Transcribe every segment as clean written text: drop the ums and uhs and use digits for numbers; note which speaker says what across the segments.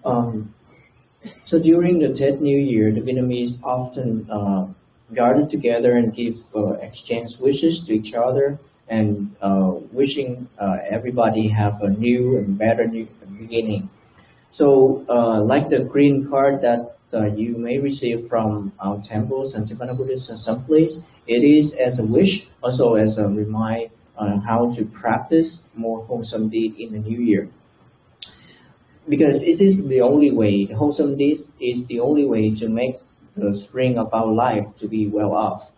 Speaker 1: Um, so during the Tet New Year, the Vietnamese often gather together and give exchange wishes to each other and wishing everybody have a new and better new beginning. So, like the green card that you may receive from our temple, Santivana Buddhist someplace, it is as a wish, also as a reminder on how to practice more wholesome deed in the new year. Because it is the only way, wholesome deed is the only way to make the spring of our life to be well off.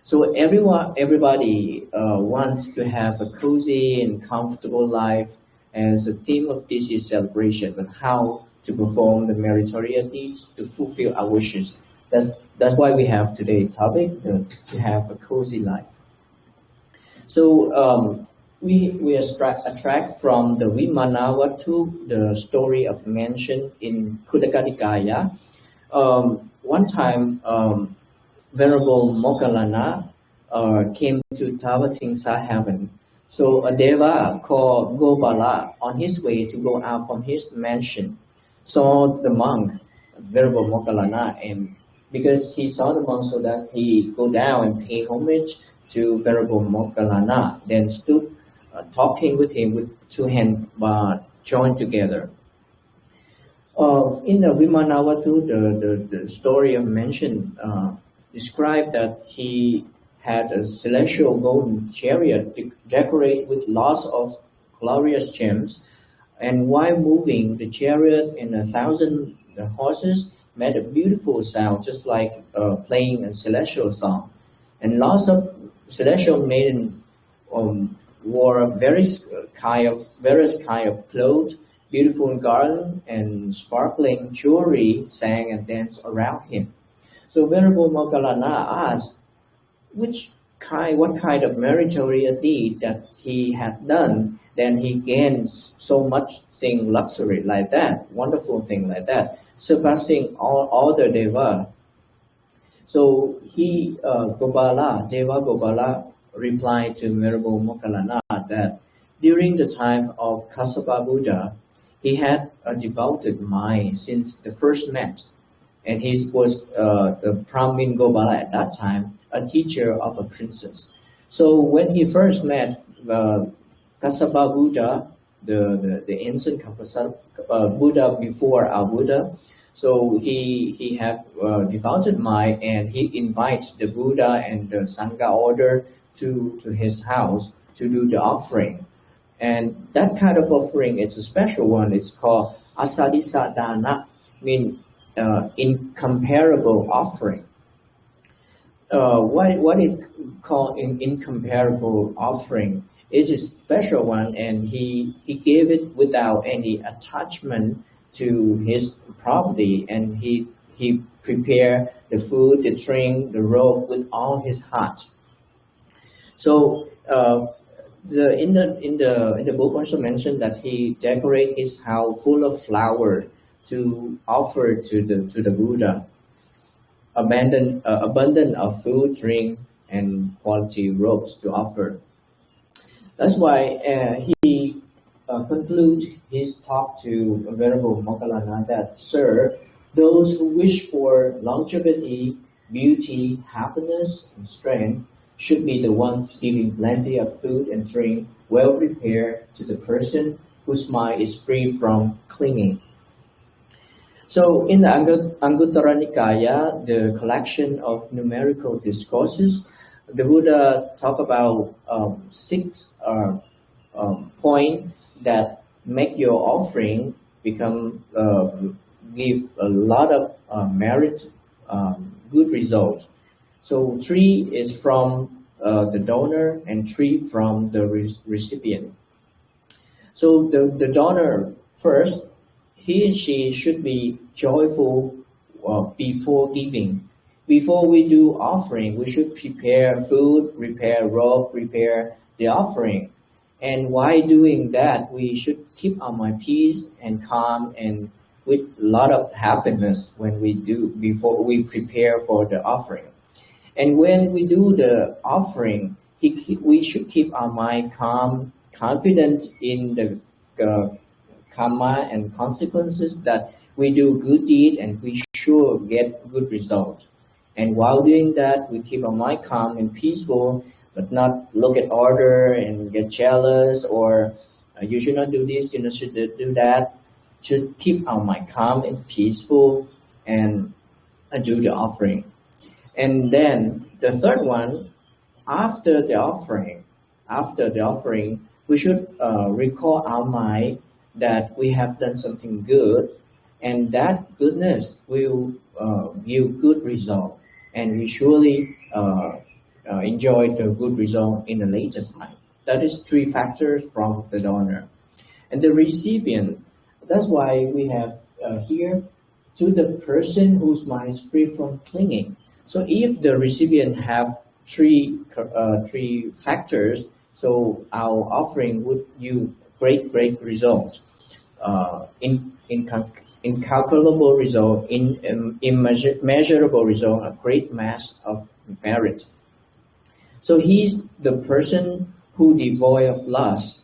Speaker 1: So everybody wants to have a cozy and comfortable life as a theme of this year's celebration, but how to perform the meritorious deeds to fulfill our wishes. That's why we have today's topic, to have a cozy life. So we attract from the Vimanavatu, the story of mention in Khuddaka Nikaya. One time, Venerable Moggallana came to Tavatimsa heaven. So a deva called Gopala, on his way to go out from his mansion, saw the monk, Venerable Moggallana, and because he saw the monk, so that he go down and pay homage to Venerable Moggallana, then stood talking with him with two hands joined together. In the Vimanavatu, the story of mention described that he had a celestial golden chariot decorated with lots of glorious gems, and while moving, the chariot and 1,000 horses made a beautiful sound, just like playing a celestial song. And lots of celestial maiden wore various kind of clothes, beautiful garland, and sparkling jewelry sang and danced around him. So Venerable Moggallana asked what kind of meritorious deed that he had done, then he gains so much thing luxury like that, wonderful thing like that, surpassing all the deva. So Deva Gopala replied to Venerable Moggallana that during the time of Kassapa Buddha, he had a devoted mind since the first met, and he was the Brahmin Gopala at that time, a teacher of a princess. So when he first met Kassapa Buddha, the ancient Buddha before our Buddha, so he had devoted mind, and he invited the Buddha and the Sangha order to his house to do the offering. And that kind of offering, it's a special one. It's called Asadisa mean incomparable offering. What is called an incomparable offering? It is a special one, and he gave it without any attachment to his property, and he prepared the food, the drink, the robe with all his heart. So in the book also mentioned that he decorated his house full of flowers to offer to the Buddha, abundant of food, drink, and quality robes to offer. That's why he conclude his talk to Venerable Moggallana that, "Sir, those who wish for longevity, beauty, happiness, and strength should be the ones giving plenty of food and drink well prepared to the person whose mind is free from clinging." So in the Anguttara Nikaya, the collection of numerical discourses, the Buddha talked about 6 points that make your offering become give a lot of merit, good results. So 3 is from the donor and 3 from the recipient. So the donor first, he and she should be joyful before giving. Before we do offering, we should prepare food, prepare robe, prepare the offering. And while doing that, we should keep our mind peace and calm and with a lot of happiness when we do, before we prepare for the offering. And when we do the offering, we should keep our mind calm, confident in the karma and consequences that we do good deed and we sure get good result. And while doing that, we keep our mind calm and peaceful, but not look at order and get jealous or you should not do this, you know, should do that. Should keep our mind calm and peaceful and do the offering. And then the third one, after the offering, we should recall our mind that we have done something good, and that goodness will give good result, and we surely enjoy the good result in a later time. That is three factors from the donor and the recipient. That's why we have here to the person whose mind is free from clinging. So if the recipient have three factors, so our offering would yield great result, incalculable result, immeasurable result, a great mass of merit. So he's the person who devoid of lust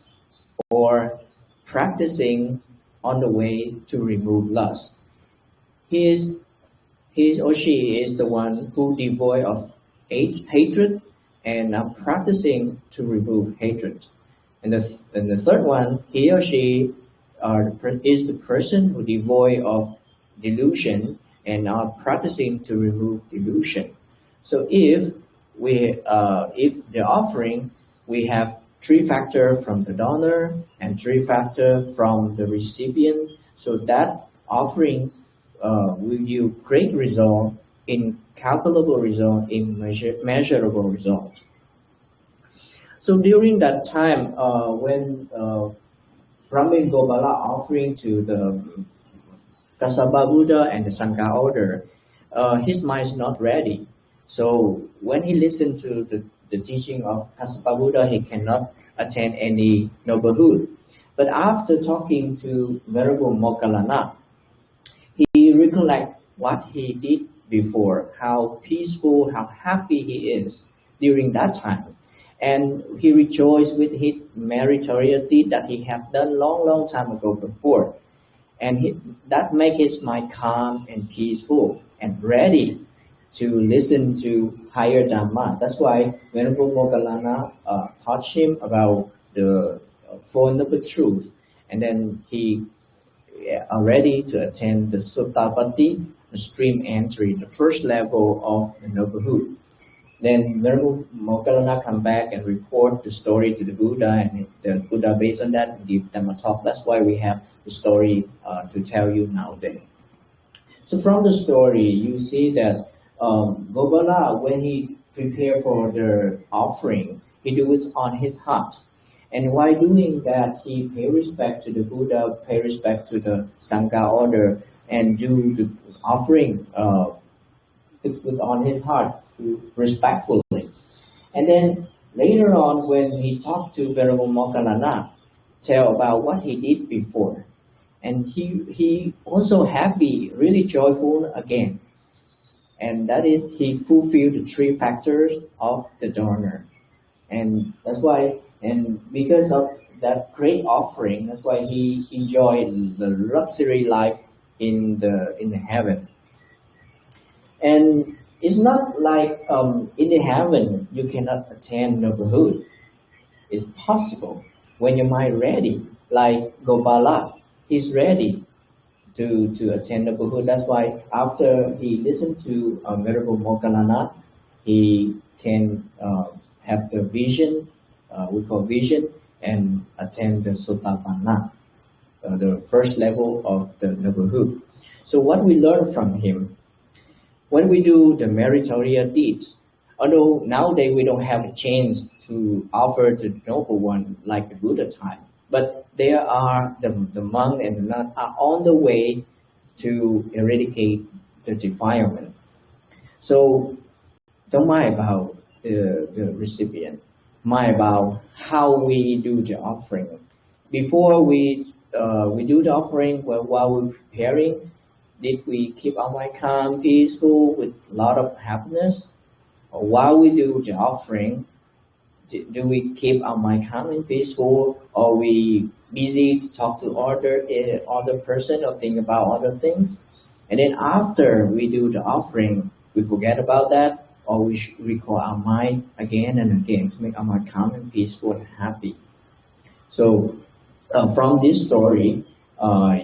Speaker 1: or practicing on the way to remove lust. He or she is the one who devoid of hatred and are practicing to remove hatred. And the third one, he or she is the person who devoid of delusion and are practicing to remove delusion. So if the offering, we have three factor from the donor and three factor from the recipient, so that offering will give great result, incalculable result, immeasurable result. So during that time, when Brahmin Gopala offering to the Kassapa Buddha and the Sangha order, his mind is not ready. So when he listened to the teaching of Kassapa Buddha, he cannot attain any noblehood. But after talking to Venerable Moggallana, he recollect what he did before, how peaceful, how happy he is during that time. And he rejoiced with his meritorious deed that he had done long time ago before. And that makes his mind calm and peaceful and ready to listen to higher Dhamma. That's why Venerable Moggallana taught him about the Four Noble Truths. And then he are ready to attend the Sottapatti, the stream entry, the first level of the noblehood. Then Venerable Moggallana come back and report the story to the Buddha, and the Buddha, based on that, give them a talk. That's why we have the story to tell you nowadays. So from the story, you see that Gopala, when he prepare for the offering, he do it on his heart. And while doing that, he pay respect to the Buddha, pay respect to the Sangha order, and do the offering with on his heart respectfully. And then later on, when he talked to Venerable Moggallana, tell about what he did before, and he also happy, really joyful again. And that is, he fulfilled the three factors of the donor. And that's why, and because of that great offering, that's why he enjoyed the luxury life in the heaven. And it's not like in the heaven you cannot attain noblehood. It's possible when your mind ready, like Gopala, he's ready to attain noblehood. That's why after he listened to Venerable Moggallana, he can have the vision, we call vision, and attain the Sotapanna, the first level of the noblehood. So what we learn from him, when we do the meritorious deeds, although nowadays we don't have a chance to offer to the noble one like the Buddha time, but there are the monk and the nun are on the way to eradicate the defilement. So don't mind about the recipient, mind about how we do the offering. Before we do the offering, while we're preparing, did we keep our mind calm, peaceful, with a lot of happiness? Or while we do the offering, do we keep our mind calm and peaceful, or we busy to talk to other person or think about other things? And then after we do the offering, we forget about that, or we should recall our mind again and again to make our mind calm and peaceful and happy. So from this story,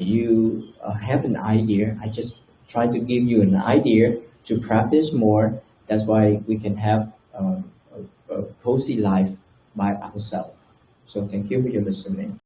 Speaker 1: you have an idea. I just try to give you an idea to practice more. That's why we can have a cozy life by ourselves. So thank you for your listening.